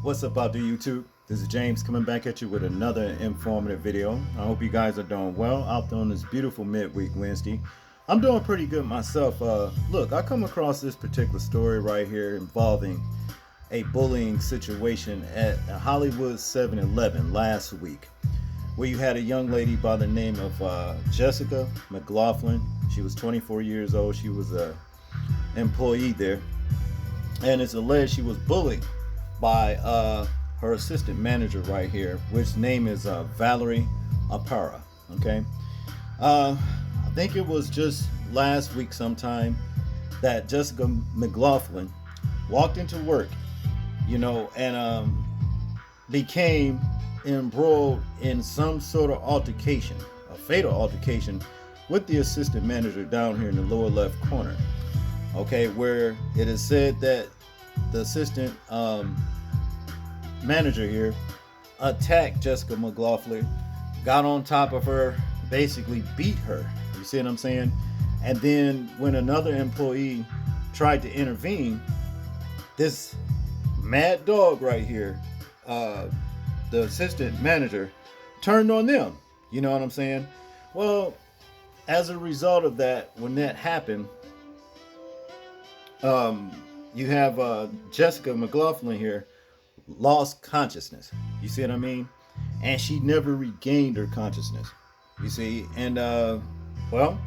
What's up out there, YouTube? This is James coming back at you with another informative video. I hope you guys are doing well out there on this beautiful midweek Wednesday. I'm doing pretty good myself. Look, I come across this particular story right here involving a bullying situation at a Hollywood 7-Eleven last week, where you had a young lady by the name of Jessica McLaughlin. She was 24 years old. She was an employee there, and it's alleged she was bullied by her assistant manager right here, which name is Valerie Apara. Okay, I think it was just last week sometime that Jessica McLaughlin walked into work, and became embroiled in some sort of altercation, a fatal altercation, with the assistant manager down here in the lower left corner. Okay, where it is said that the assistant manager here attacked Jessica McLaughlin, got on top of her, basically beat her. You see what I'm saying? And then when another employee tried to intervene, this mad dog right here, the assistant manager, turned on them. You know what I'm saying? Well, as a result of that, when that happened, you have Jessica McLaughlin here lost consciousness. You see what I mean? And she never regained her consciousness. You see? And well,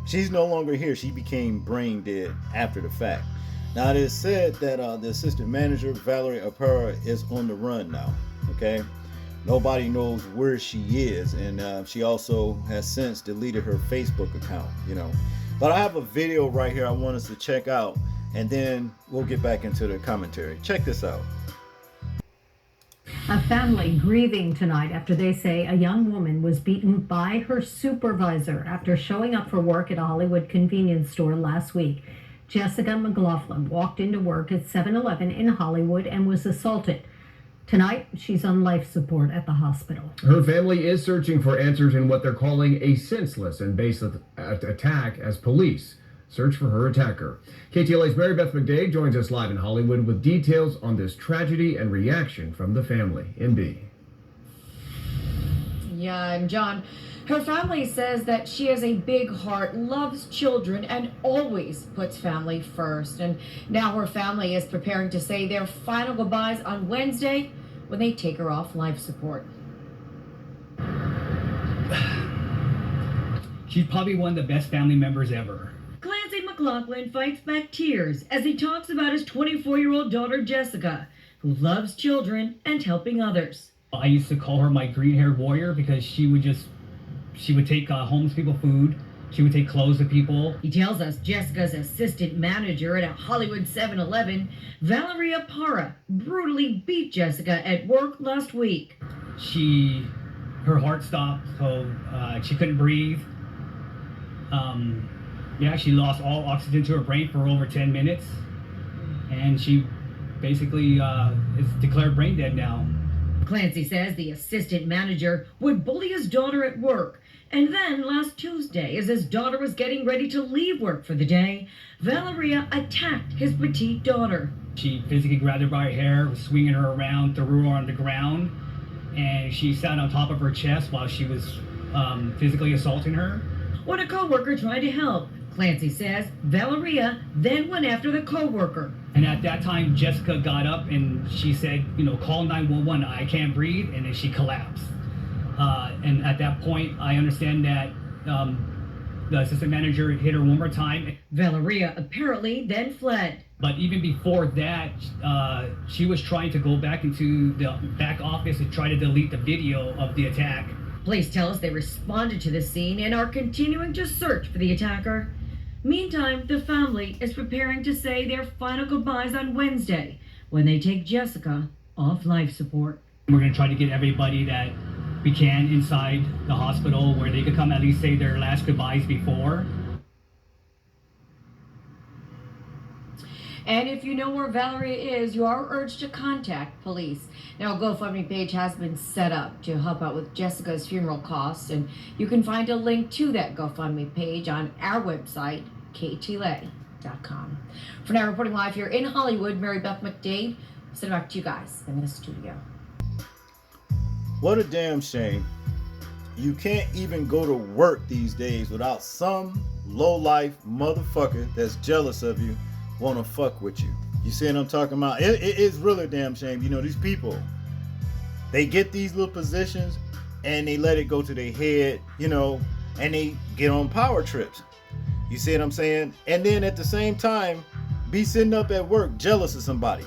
she's no longer here. She became brain dead after the fact. Now it is said that the assistant manager, Valerie Apara, is on the run now. Okay? Nobody knows where she is, and she also has since deleted her Facebook account, But I have a video right here I want us to check out, and then we'll get back into the commentary. Check this out. A family grieving tonight after they say a young woman was beaten by her supervisor after showing up for work at a Hollywood convenience store last week. Jessica McLaughlin walked into work at 7-Eleven in Hollywood and was assaulted. Tonight, she's on life support at the hospital. Her family is searching for answers in what they're calling a senseless and baseless attack as police search for her attacker. KTLA's Mary Beth McDade joins us live in Hollywood with details on this tragedy and reaction from the family. MB. Yeah, and John, her family says that she has a big heart, loves children, and always puts family first. And now her family is preparing to say their final goodbyes on Wednesday when they take her off life support. She's probably one of the best family members ever. Clancy McLaughlin fights back tears as he talks about his 24-year-old daughter, Jessica, who loves children and helping others. I used to call her my green-haired warrior because she would take homeless people food. She would take clothes to people. He tells us Jessica's assistant manager at a Hollywood 7-Eleven, Valerie Apara, brutally beat Jessica at work last week. Her heart stopped, so she couldn't breathe. She lost all oxygen to her brain for over 10 minutes. And she basically is declared brain dead now. Clancy says the assistant manager would bully his daughter at work. And then last Tuesday, as his daughter was getting ready to leave work for the day, Valeria attacked his petite daughter. She physically grabbed her by her hair, was swinging her around, threw her on the ground, and she sat on top of her chest while she was physically assaulting her. When a co-worker tried to help, Clancy says Valeria then went after the co-worker. And at that time, Jessica got up and she said, call 911, I can't breathe, and then she collapsed. And at that point, I understand that the assistant manager hit her one more time. Valeria apparently then fled. But even before that, she was trying to go back into the back office and try to delete the video of the attack. Police tell us they responded to the scene and are continuing to search for the attacker. Meantime, the family is preparing to say their final goodbyes on Wednesday when they take Jessica off life support. We're going to try to get everybody that we can inside the hospital where they could come at least say their last goodbyes before. And if you know where Valeria is, you are urged to contact police. Now, a GoFundMe page has been set up to help out with Jessica's funeral costs, and you can find a link to that GoFundMe page on our website, ktla.com. For now, reporting live here in Hollywood, Mary Beth McDade Send it back to you guys in the studio. What a damn shame. You can't even go to work these days without some low-life motherfucker that's jealous of you want to fuck with you. You see what I'm talking about? It is really a damn shame. You know, these people, they get these little positions and they let it go to their head, you know, and they get on power trips. You see what I'm saying? And then at the same time, be sitting up at work jealous of somebody.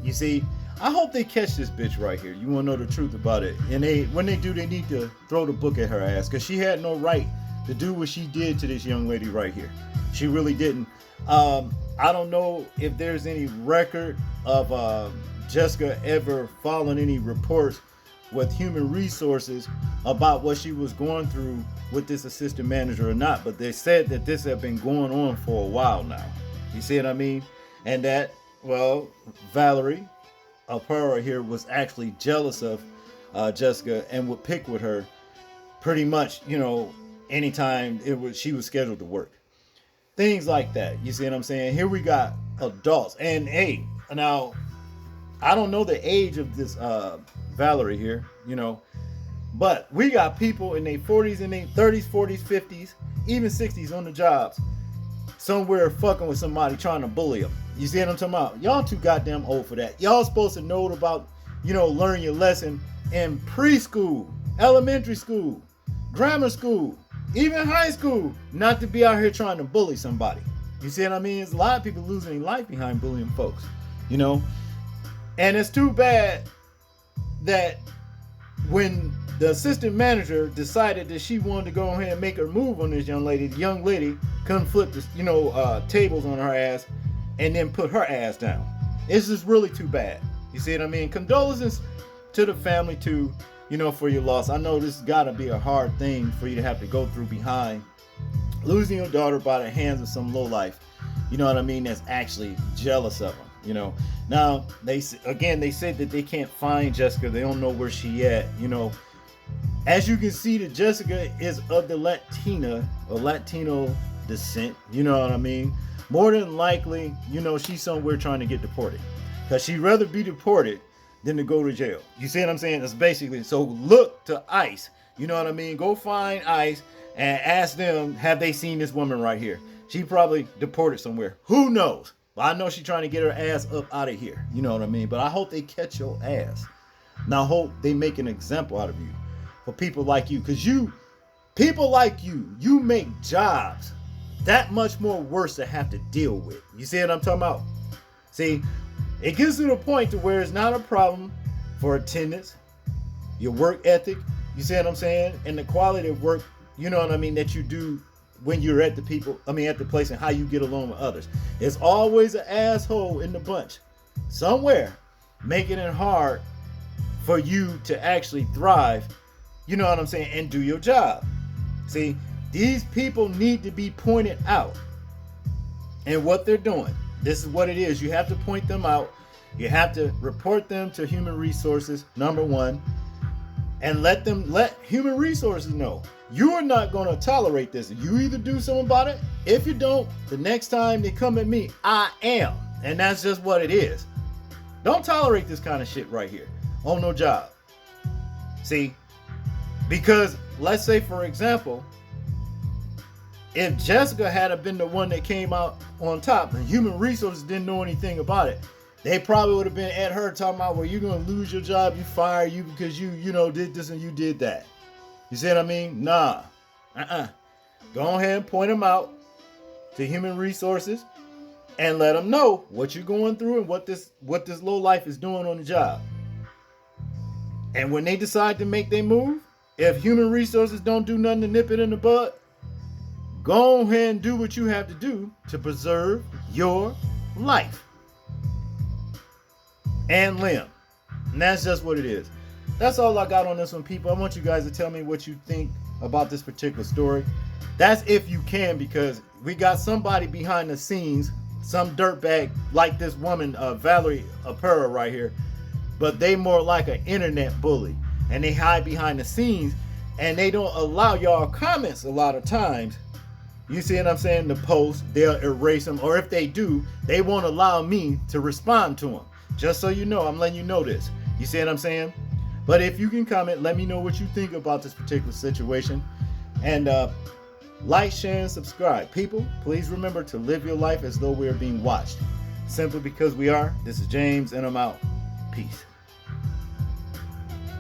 You see, I hope they catch this bitch right here. You want to know the truth about it. And when they do, they need to throw the book at her ass, because she had no right to do what she did to this young lady right here. She really didn't. I don't know if there's any record of Jessica ever following any reports with human resources about what she was going through with this assistant manager or not, but they said that this had been going on for a while now. You see what I mean? And that, well, Valerie Alpera here was actually jealous of Jessica and would pick with her pretty much, you know, anytime she was scheduled to work. Things like that. You see what I'm saying? Here we got adults. And hey, now I don't know the age of this Valerie here, you know, but we got people in their 40s and their 30s, 40s, 50s, even 60s on the jobs, somewhere fucking with somebody trying to bully them. You see what I'm talking about? Y'all too goddamn old for that. Y'all supposed to know about, you know, learn your lesson in preschool, elementary school, grammar school, even high school, not to be out here trying to bully somebody. You see what I mean? There's a lot of people losing their life behind bullying folks, you know? And it's too bad that when the assistant manager decided that she wanted to go ahead and make her move on this young lady, the young lady couldn't flip the, you know, tables on her ass and then put her ass down. It's just really too bad. You see what I mean? Condolences to the family too, you know, for your loss. I know this has got to be a hard thing for you to have to go through behind losing your daughter by the hands of some lowlife, you know what I mean, that's actually jealous of them, you know. Now, they said that they can't find Jessica. They don't know where she at, you know. As you can see, that Jessica is of the Latino descent, you know what I mean. More than likely, you know, she's somewhere trying to get deported, because she'd rather be deported than to go to jail. You see what I'm saying? That's basically, so look to ICE, you know what I mean. Go find ICE and ask them, have they seen this woman right here? She probably deported somewhere. Who knows? But I know she's trying to get her ass up out of here. You know what I mean? But I hope they catch your ass. Now I hope they make an example out of you for people like you. Because people like you make jobs that much more worse to have to deal with. You see what I'm talking about? See, it gets to the point to where it's not a problem for attendance, your work ethic, you see what I'm saying? And the quality of work, you know what I mean, that you do when you're at the place, and how you get along with others. There's always an asshole in the bunch somewhere making it hard for you to actually thrive, you know what I'm saying, and do your job. See, these people need to be pointed out and what they're doing. This is what it is. You have to point them out. You have to report them to human resources, number one, and let human resources know you are not going to tolerate this. You either do something about it. If you don't, the next time they come at me, I am. And that's just what it is. Don't tolerate this kind of shit right here on no job. See, because let's say, for example, if Jessica had been the one that came out on top and human resources didn't know anything about it, they probably would have been at her talking about, well, you're going to lose your job, you fire you because you did this and you did that. You see what I mean? Nah. Go ahead and point them out to human resources and let them know what you're going through and what this low life is doing on the job. And when they decide to make their move, if human resources don't do nothing to nip it in the bud, go ahead and do what you have to do to preserve your life and limb. And that's just what it is. That's all I got on this one, people. I want you guys to tell me what you think about this particular story. That's if you can, because we got somebody behind the scenes, some dirtbag like this woman, Valerie Alpera right here, but they more like an internet bully, and they hide behind the scenes, and they don't allow y'all comments a lot of times. You see what I'm saying? The post, they'll erase them, or if they do, they won't allow me to respond to them. Just so you know, I'm letting you know this. You see what I'm saying? But if you can comment, let me know what you think about this particular situation. And like, share, and subscribe. People, please remember to live your life as though we are being watched. Simply because we are. This is James, and I'm out. Peace.